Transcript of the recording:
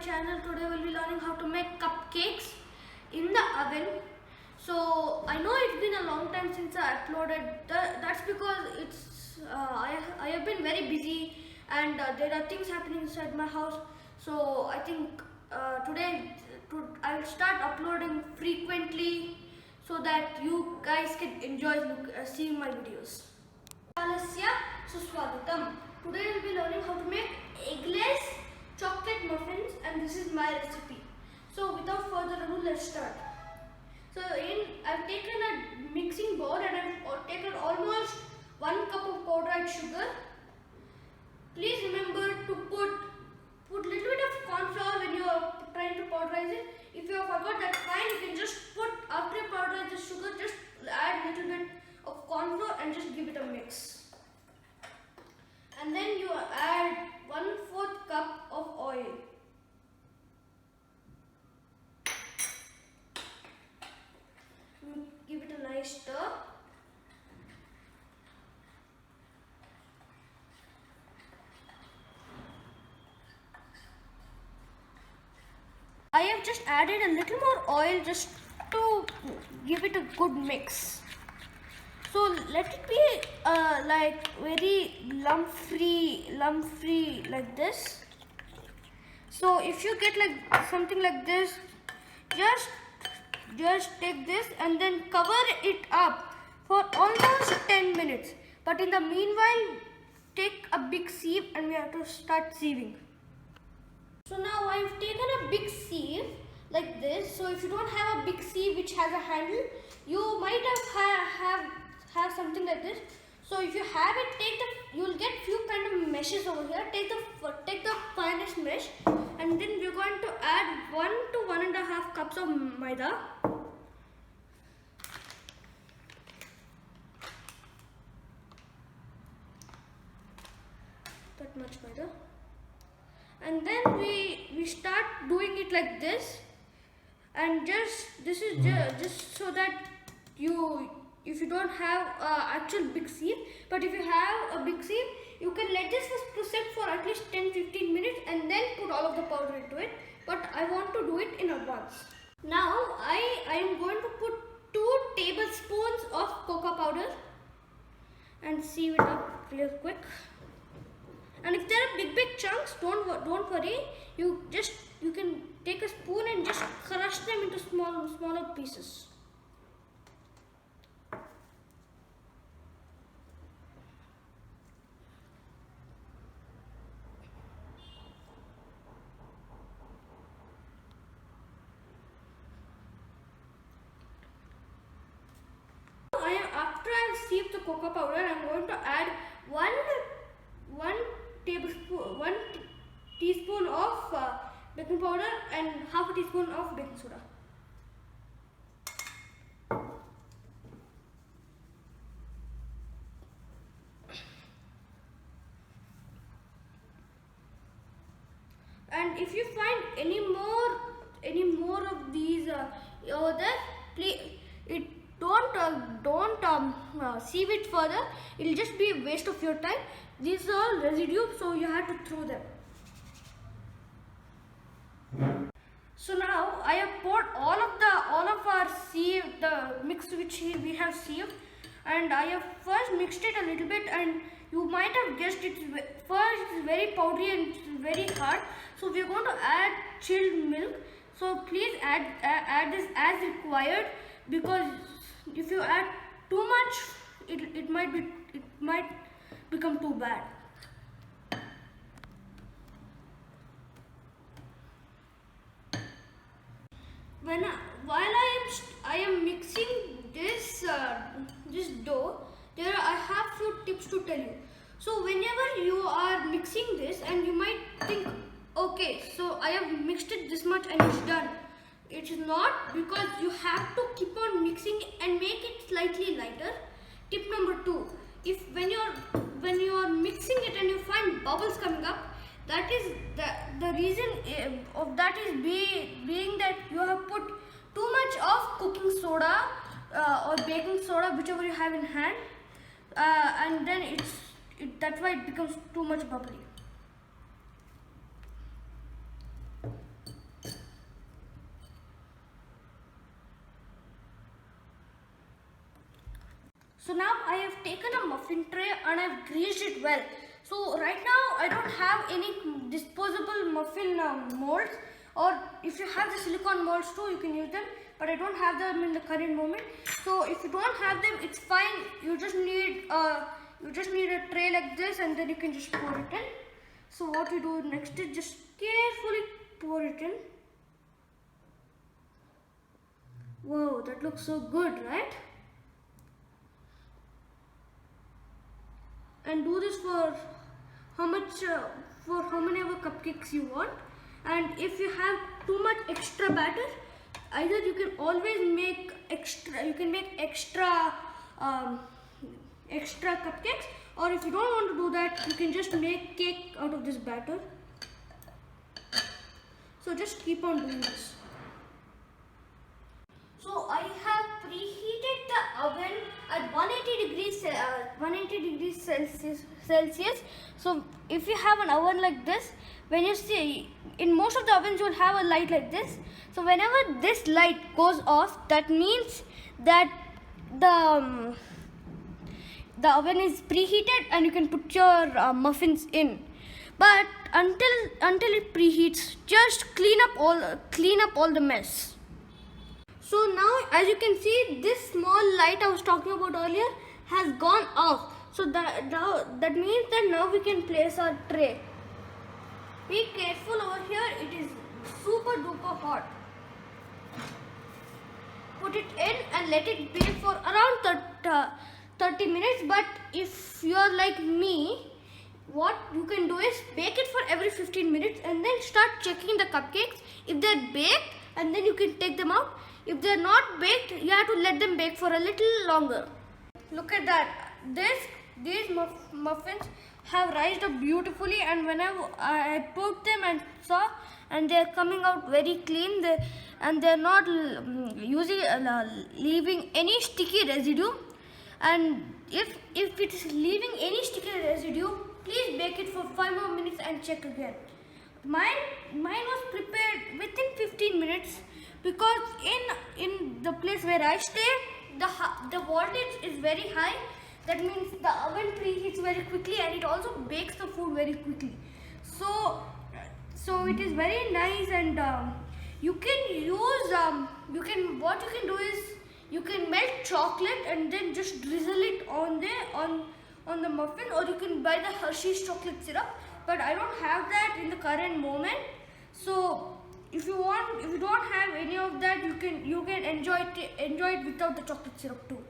channel. Today we'll be learning how to make cupcakes in the oven. So I know it's been a long time since I uploaded. That's because I have been very busy and there are things happening inside my house. So I think today I will start uploading frequently so that you guys can enjoy seeing my videos. Alasya Suswagatam. Today we'll be learning how to make eggless chocolate muffins, and this is my recipe. So without further ado, let's start. So I've taken a mixing bowl and I've taken almost 1 cup of powdered sugar. Please remember to put little bit of corn flour when you are trying to powderize it. If you have forgot, that's fine. You can just put, after you powderize the sugar, just add little bit of corn flour and just give it a mix. And then you add 1/4 cup of oil. Give it a nice stir. I have just added a little more oil just to give it a good mix. So let it be like very lump free like this. So if you get like something like this, just take this and then cover it up for almost 10 minutes. But in the meanwhile, take a big sieve and we have to start sieving. So now I've taken a big sieve like this. So if you don't have a big sieve which has a handle, you might have something like this. So if you have it, you'll get few kind of meshes over here. Take the finest mesh, and then we're going to add 1 to 1.5 cups of maida. That much maida. And then we start doing it like this, and this is just so that if you don't have actual big sieve, but if you have a big sieve, you can let this to sit for at least 10-15 minutes and then put all of the powder into it. But I want to do it in advance. Now I am going to put 2 tablespoons of cocoa powder and sieve it up real quick. And if there are big chunks, don't worry. You can take a spoon and just crush them into smaller pieces. After I have sieved the cocoa powder, I am going to add 1 teaspoon of baking powder and half a teaspoon of baking soda. And if you find any more of these over there, please don't sieve it further. It'll just be a waste of your time. These are all residue, so you have to throw them. So now I have poured all of our the mix which we have sieved, and I have first mixed it a little bit, and you might have guessed it's very powdery and it's very hard. So we are going to add chilled milk. So please add this as required, because if you add too much, it might become too bad. While I am mixing this dough, I have few tips to tell you. So whenever you are mixing this, and you might think, okay, so I have mixed it this much and it's done. It is not, because you have to keep on mixing and make it slightly lighter. Tip number 2: when you are mixing it and you find bubbles coming up, that is the reason of that is being that you have put too much of cooking soda or baking soda, whichever you have in hand, and then that's why it becomes too much bubbly. So now I have taken a muffin tray and I have greased it well. So right now I don't have any disposable muffin molds, or if you have the silicone molds too, you can use them, but I don't have them in the current moment. So if you don't have them, it's fine. You just need a tray like this, and then you can just pour it in. So what you do next is just carefully pour it in. Whoa, that looks so good, right? And do this for how many ever cupcakes you want. And if you have too much extra batter, either you can always make extra cupcakes, or if you don't want to do that, you can just make cake out of this batter. So just keep on doing this. So I have preheated the oven at 180 degrees Celsius. So if you have an oven like this, when you see, in most of the ovens you will have a light like this. So whenever this light goes off, that means that the oven is preheated and you can put your muffins in. But until it preheats, just clean up all the mess. So now, as you can see, this small light I was talking about earlier has gone off. So that means that now we can place our tray. Be careful over here, it is super duper hot. Put it in and let it bake for around 30 minutes. But if you are like me, what you can do is bake it for every 15 minutes and then start checking the cupcakes. If they're baked, and then you can take them out. If they're not baked, you have to let them bake for a little longer. Look at that. These muffins have rised up beautifully, and whenever I put them and saw, and they're coming out very clean, they're not leaving any sticky residue. And if it is leaving any sticky residue, please bake it for 5 more minutes and check again. Mine was prepared within 15 minutes, because in the place where I stay, the voltage is very high. That means the oven preheats very quickly, and it also bakes the food very quickly. So it is very nice. And you can use what you can do is you can melt chocolate and then just drizzle it on the muffin, or you can buy the Hershey's chocolate syrup. But I don't have that in the current moment. So if you don't have any of that, you can enjoy it without the chocolate syrup too.